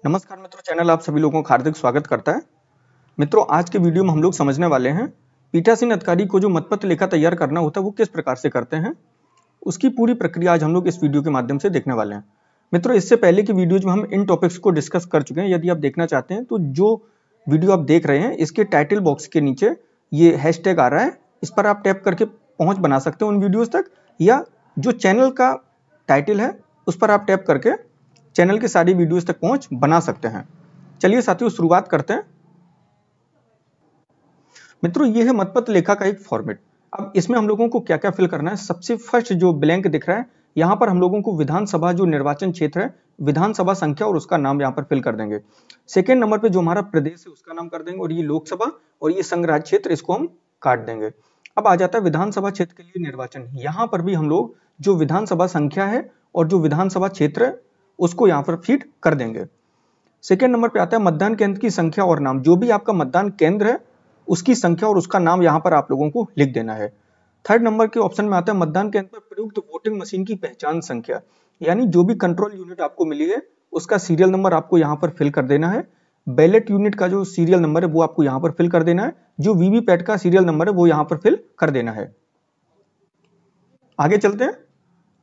नमस्कार मित्रों, चैनल आप सभी लोगों का हार्दिक स्वागत करता है। मित्रों, आज के वीडियो में हम लोग समझने वाले हैं पीठासीन अधिकारी को जो मतपत्र लेखा तैयार करना होता है वो किस प्रकार से करते हैं, उसकी पूरी प्रक्रिया आज हम लोग इस वीडियो के माध्यम से देखने वाले हैं। मित्रों, इससे पहले की वीडियोज में हम इन टॉपिक्स को डिस्कस कर चुके हैं। यदि आप देखना चाहते हैं तो जो वीडियो आप देख रहे हैं इसके टाइटल बॉक्स के नीचे ये हैशटैग आ रहा है, इस पर आप टैप करके पहुंच बना सकते हैं उन वीडियोज तक, या जो चैनल का टाइटल है उस पर आप टैप करके चैनल के सारी वीडियोस तक पहुंच बना सकते हैं। चलिए साथियों, शुरुआत करते हैं। मित्रों, ये है मतपत्र लेखा का एक फॉर्मेट। अब इसमें हम लोगों को क्या क्या फिल करना है। सबसे फर्स्ट जो ब्लैंक दिख रहा है, यहाँ पर हम लोगों को विधानसभा जो निर्वाचन क्षेत्र है, विधानसभा संख्या और उसका नाम यहाँ पर फिल कर देंगे। सेकेंड नंबर पे जो हमारा प्रदेश है उसका नाम कर देंगे, और ये लोकसभा और ये संघ राज्य क्षेत्र, इसको हम काट देंगे। अब आ जाता है विधानसभा क्षेत्र के लिए निर्वाचन। यहाँ पर भी हम लोग जो विधानसभा संख्या है और जो विधानसभा क्षेत्र है उसको यहाँ पर फीड कर देंगे। सेकेंड नंबर पे आता है मतदान केंद्र की संख्या और नाम। जो भी आपका मतदान केंद्र है उसकी संख्या और उसका नाम यहाँ पर आप लोगों को लिख देना है। थर्ड नंबर के ऑप्शन में आता है मतदान केंद्र पर प्रयुक्त वोटिंग मशीन की पहचान संख्या, यानी जो भी कंट्रोल यूनिट आपको मिली है उसका सीरियल नंबर आपको यहाँ पर फिल कर देना है। बैलेट यूनिट का जो सीरियल नंबर है वो आपको यहाँ पर फिल कर देना है। जो वीवीपैट का सीरियल नंबर है वो यहाँ पर फिल कर देना है। आगे चलते हैं।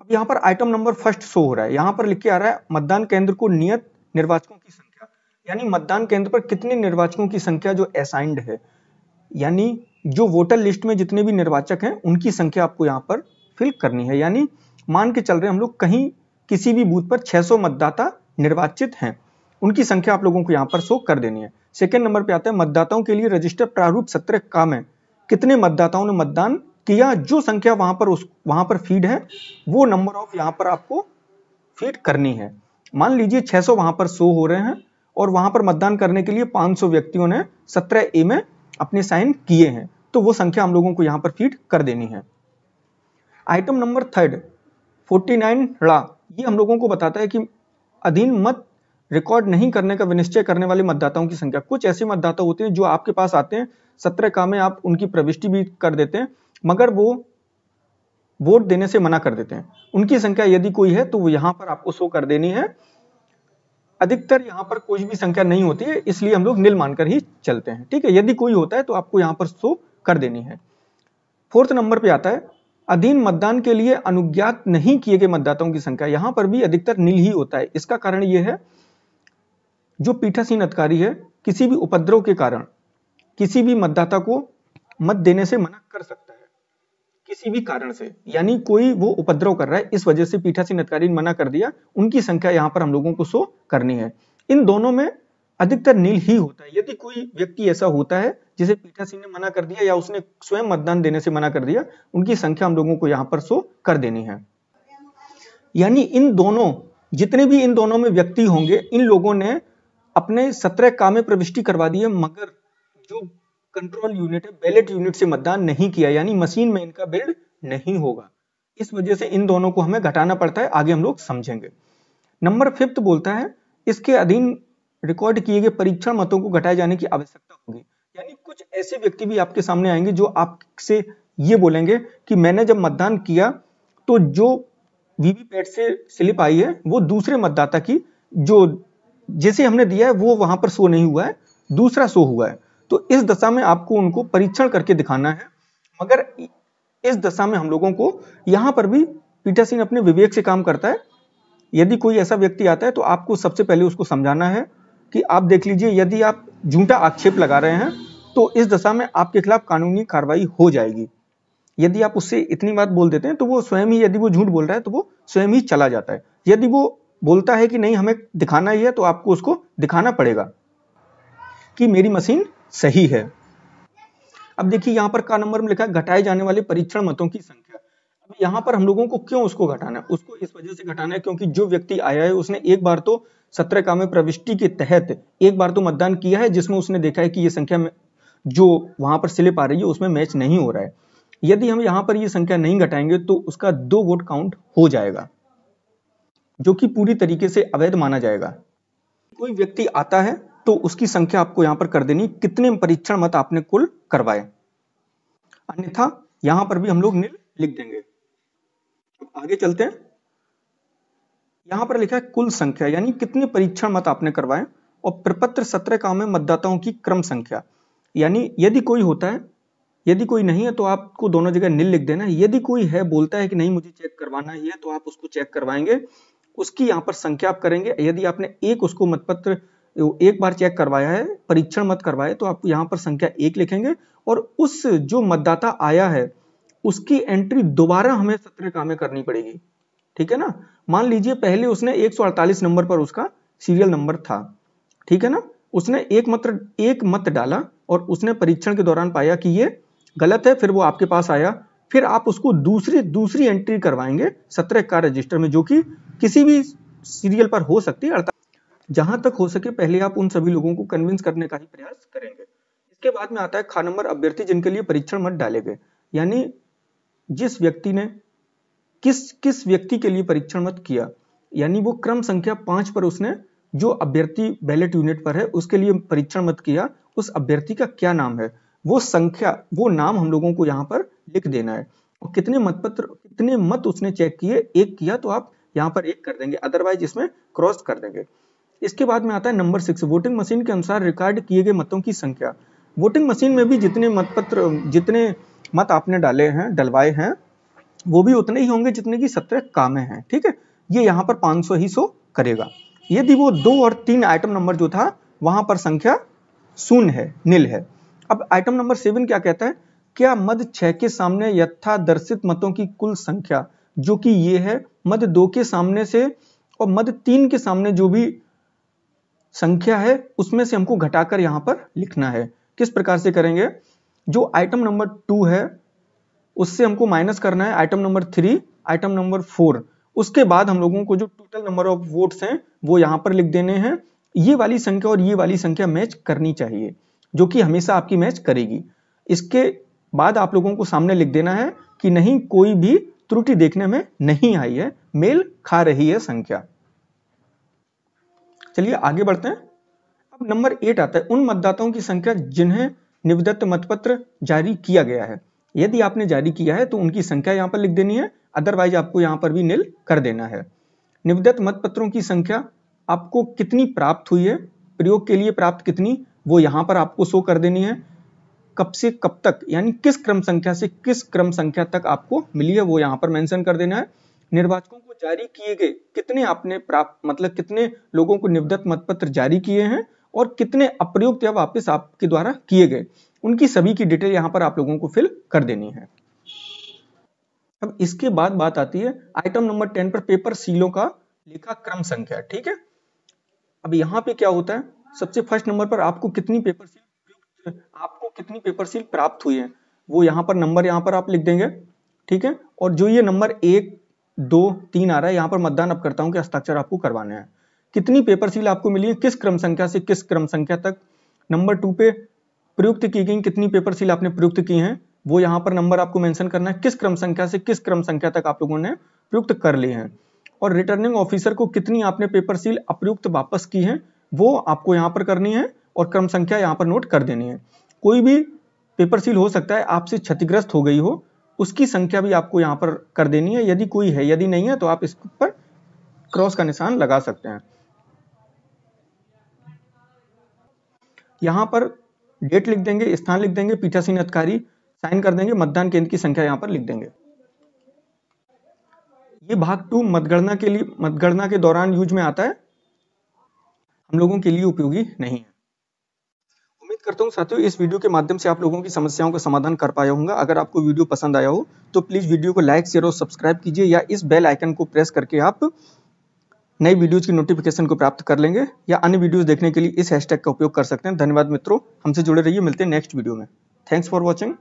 अब यहाँ पर आइटम नंबर फर्स्ट शो हो रहा है। यहाँ पर लिख के आ रहा है मतदान केंद्र को नियत निर्वाचकों की संख्या, यानी मतदान केंद्र पर कितने निर्वाचकों की संख्या जो असाइंड है, यानी जो वोटर लिस्ट में जितने भी निर्वाचक हैं उनकी संख्या आपको यहाँ पर फिल करनी है। यानी मान के चल रहे हैं हम लोग कहीं किसी भी बूथ पर 600 मतदाता निर्वाचित हैं, उनकी संख्या आप लोगों को यहाँ पर शो कर देनी है। सेकेंड नंबर पे आता है मतदाताओं के लिए रजिस्टर प्रारूप 17 का में कितने मतदाताओं ने मतदान किया, जो संख्या वहां पर फीड है वो नंबर ऑफ यहाँ पर आपको फीड करनी है। मान लीजिए 600 वहां पर शो हो रहे हैं और वहां पर मतदान करने के लिए 500 व्यक्तियों ने 17A में अपने साइन किए हैं, तो वो संख्या हम लोगों को यहाँ पर फीड कर देनी है। आइटम नंबर थर्ड 49 ड़ा, ये हम लोगों को बताता है कि अधीन मत रिकॉर्ड नहीं करने का विनिश्चय करने वाले मतदाताओं की संख्या। कुछ ऐसे मतदाता होते हैं जो आपके पास आते हैं, 17 में आप उनकी प्रविष्टि भी कर देते हैं मगर वो वोट देने से मना कर देते हैं। उनकी संख्या यदि कोई है तो वो यहाँ पर आपको शो कर देनी है। अधिकतर यहाँ पर कोई भी संख्या नहीं होती है, इसलिए हम लोग नील मानकर ही चलते हैं। ठीक है, यदि कोई होता है तो आपको यहाँ पर शो कर देनी है। फोर्थ नंबर पे आता है अधीन मतदान के लिए अनुज्ञात नहीं किए गए मतदाताओं की संख्या। यहाँ पर भी अधिकतर नील ही होता है। इसका कारण यह है, जो पीठासीन अधिकारी है किसी भी उपद्रव के कारण किसी भी मतदाता को मत देने से मना कर सकता है, किसी भी कारण से। यानी कोई वो उपद्रव कर रहा है, इस वजह से पीठासीन अधिकारी ने मना कर दिया, उनकी संख्या यहाँ पर हम लोगों को शो करनी है। इन दोनों में अधिकतर नील ही होता है। यदि कोई व्यक्ति ऐसा होता है जिसे पीठासीन ने मना कर दिया या उसने स्वयं मतदान देने से मना कर दिया, उनकी संख्या हम लोगों को यहाँ पर शो कर देनी है। यानी इन दोनों, जितने भी इन दोनों में व्यक्ति होंगे, इन लोगों ने अपने 17 में प्रविष्टि करवा दी है मगर जो कंट्रोल यूनिट है, बैलेट यूनिट से मतदान नहीं किया, यानी मशीन में इनका बिल्ड नहीं होगा। इस वजह से इन दोनों को हमें घटाना पड़ता है, आगे हम लोग समझेंगे। नंबर फिफ्थ बोलता है इसके अधीन रिकॉर्ड किए गए परीक्षण मतों को घटाए जाने की आवश्यकता होगी। यानी कुछ ऐसे व्यक्ति भी आपके सामने आएंगे जो आपसे ये बोलेंगे कि मैंने जब मतदान किया तो जो वीवीपैट से स्लिप आई है वो दूसरे मतदाता की, जो जिसे हमने दिया है वो वहां पर शो नहीं हुआ है, दूसरा शो हुआ है। तो इस दशा में आपको उनको परीक्षण करके दिखाना है। मगर इस दशा में हम लोगों को यहां पर भी पीठासीन अपने विवेक से काम करता है। यदि कोई ऐसा व्यक्ति आता है तो आपको सबसे पहले उसको समझाना है कि आप देख लीजिए, यदि आप झूठा आक्षेप लगा रहे हैं तो इस दशा में आपके खिलाफ कानूनी कार्रवाई हो जाएगी। यदि आप उससे इतनी बात बोल देते हैं तो वो स्वयं ही, यदि वो झूठ बोल रहा है तो वो स्वयं ही चला जाता है। यदि वो बोलता है कि नहीं हमें दिखाना ही है, तो आपको उसको दिखाना पड़ेगा कि मेरी मशीन सही है। अब देखिए यहाँ पर का नंबर में लिखा है घटाए जाने वाले परीक्षण मतों की संख्या। अब यहाँ पर हम लोगों को क्यों उसको घटाना है, उसको इस वजह से घटाना है क्योंकि जो व्यक्ति आया है उसने एक बार तो 17 में प्रविष्टि के तहत एक बार तो मतदान किया है, जिसमें उसने देखा है कि ये संख्या में जो वहां पर स्लिप आ रही है उसमें मैच नहीं हो रहा है। यदि हम यहाँ पर ये संख्या नहीं घटाएंगे तो उसका 2 वोट काउंट हो जाएगा, जो कि पूरी तरीके से अवैध माना जाएगा। कोई व्यक्ति आता है तो उसकी संख्या आपको यहां पर कर देनी, कितने परीक्षण मत आपने कुल करवाए, अन्यथा यहां पर भी हम लोग नील लिख देंगे। आगे चलते हैं। यहाँ पर लिखा है कुल संख्या, यानी कितने परीक्षण मत आपने करवाए, और प्रपत्र 17 काम में मतदाताओं की क्रम संख्या, यानी यदि कोई होता है, यदि कोई नहीं है तो आपको दोनों जगह निल लिख देना है। यदि कोई है, बोलता है कि नहीं मुझे चेक करवाना ही है, तो आप उसको चेक करवाएंगे, उसकी यहाँ पर संख्या आप करेंगे। यदि आपने एक उसको मतपत्र एक बार चेक करवाया है, परीक्षण मत करवाए, तो आप यहाँ पर संख्या 1 लिखेंगे, और उस जो मतदाता आया है उसकी एंट्री दोबारा हमें 17 काम में करनी पड़ेगी, ठीक है ना। मान लीजिए पहले उसने 148 नंबर पर उसका सीरियल नंबर था, ठीक है ना, उसने एक मत डाला और उसने परीक्षण के दौरान पाया कि ये गलत है, फिर वो आपके पास आया, फिर आप उसको दूसरी एंट्री करवाएंगे 17 का रजिस्टर में, जो कि किसी भी सीरियल पर हो सकती है। अर्थात जहां तक हो सके पहले आप उन सभी लोगों को कन्विंस करने का ही प्रयास करेंगे। इसके बाद में आता है खा नंबर अभ्यर्थी जिनके लिए परीक्षण मत डाले गए, यानी जिस व्यक्ति ने किस व्यक्ति के लिए परीक्षण मत किया, यानी वो क्रम संख्या 5 पर उसने जो अभ्यर्थी बैलेट यूनिट पर है उसके लिए परीक्षण मत किया, उस अभ्यर्थी का क्या नाम है, वो संख्या, वो नाम हम लोगों को यहाँ पर लिख देना है। और कितने मत उसने चेक किए, 1 किया तो आप यहाँ पर 1 कर देंगे, अदरवाइज इसमें क्रॉस कर देंगे। इसके बाद में आता है नंबर 6, वोटिंग मशीन के अनुसार रिकॉर्ड किए गए मतों की संख्या। वोटिंग मशीन में भी जितने मत आपने डलवाए हैं वो भी उतने ही होंगे जितने की 17 कामें हैं, ठीक है। ये यहाँ पर 500 ही शो करेगा। यदि वो 2 और 3 आइटम नंबर जो था वहां पर संख्या शून्य है, निल है। अब आइटम नंबर 7 क्या कहता है, क्या मद 6 के सामने यथादर्शित मतों की कुल संख्या, जो कि ये है, मद 2 के सामने से और मद 3 के सामने जो भी संख्या है उसमें से हमको घटाकर यहां पर लिखना है। किस प्रकार से करेंगे, जो आइटम नंबर 2 है उससे हमको माइनस करना है आइटम नंबर 3, आइटम नंबर 4, उसके बाद हम लोगों को जो टोटल नंबर ऑफ वोट्स हैं वो यहां पर लिख देने हैं। ये वाली संख्या और ये वाली संख्या मैच करनी चाहिए, जो कि हमेशा आपकी मैच करेगी। इसके बाद आप लोगों को सामने लिख देना है कि नहीं, कोई भी त्रुटि देखने में नहीं आई है, मेल खा रही है संख्या। चलिए आगे बढ़ते हैं। अब नंबर 8 आता है, उन मतदाताओं की संख्या जिन्हें निविदत्त मतपत्र जारी किया गया है। यदि आपने जारी किया है तो उनकी संख्या यहां पर लिख देनी है, अदरवाइज आपको यहां पर भी निल कर देना है। निविदत्त मतपत्रों की संख्या आपको कितनी प्राप्त हुई है, प्रयोग के लिए प्राप्त कितनी, वो यहां पर आपको शो कर देनी है। कब से कब तक, यानी किस क्रम संख्या से किस क्रम संख्या तक आपको मिली है वो यहां पर मेंशन कर देना है। निर्वाचकों को जारी किए गए कितने आपने प्राप्त, मतलब कितने लोगों को निविदत्त मतपत्र जारी किए हैं और कितने अप्रयुक्त या वापस आपके द्वारा किए गए, उनकी सभी की डिटेल यहां पर आप लोगों को फिल कर देनी है। अब इसके बाद बात आती है आइटम नंबर 10 पर पेपर सीलों का लेखा क्रम संख्या, ठीक है। अब यहां पे क्या होता है, सबसे फर्स्ट नंबर पर आपको कितनी पेपर सील प्राप्त हुई है वो यहां पर नंबर यहां पर आप लिख देंगे, ठीक है। और जो ये नंबर 1, 2, 3 आ रहा है, यहां पर मतदान अपकर्ताओं के हस्ताक्षर आपको करवाने हैं। कितनी पेपर सील आपको मिली है, किस क्रम संख्या से किस क्रम संख्या तक। नंबर 2 पे प्रयुक्त की गई कितनी पेपर सील आपने प्रयुक्त की हैं, वो यहां पर नंबर आपको मेंशन करना है, किस क्रम संख्या से किस क्रम संख्या तक आप लोगों ने प्रयुक्त कर ली हैं। और रिटर्निंग ऑफिसर को कितनी आपने पेपर सील अप्रयुक्त वापस की हैं वो आपको यहां पर करनी है और क्रम संख्या यहां पर नोट कर देनी है। कोई भी पेपर सील हो सकता है आपसे क्षतिग्रस्त हो गई हो, उसकी संख्या भी आपको यहां पर कर देनी है, यदि कोई है, यदि नहीं है तो आप इस पर क्रॉस का निशान लगा सकते हैं। यहां पर डेट लिख देंगे, स्थान लिख देंगे, पीठासीन अधिकारी साइन कर देंगे, मतदान केंद्र की संख्या यहां पर लिख देंगे। ये भाग 2 मतगणना के दौरान यूज में आता है, हम लोगों के लिए उपयोगी नहीं है। उम्मीद करता हूं साथियों इस वीडियो के माध्यम से आप लोगों की समस्याओं का समाधान कर पाया होगा। अगर आपको वीडियो पसंद आया हो तो प्लीज वीडियो को लाइक, शेयर और सब्सक्राइब कीजिए, या इस बेल आइकन को प्रेस करके आप नई वीडियोज की नोटिफिकेशन को प्राप्त कर लेंगे, या अन्य वीडियोज देखने के लिए इस हैशटैग का उपयोग कर सकते हैं। धन्यवाद मित्रों, हमसे जुड़े रहिए, मिलते हैं नेक्स्ट वीडियो में। Thanks for watching.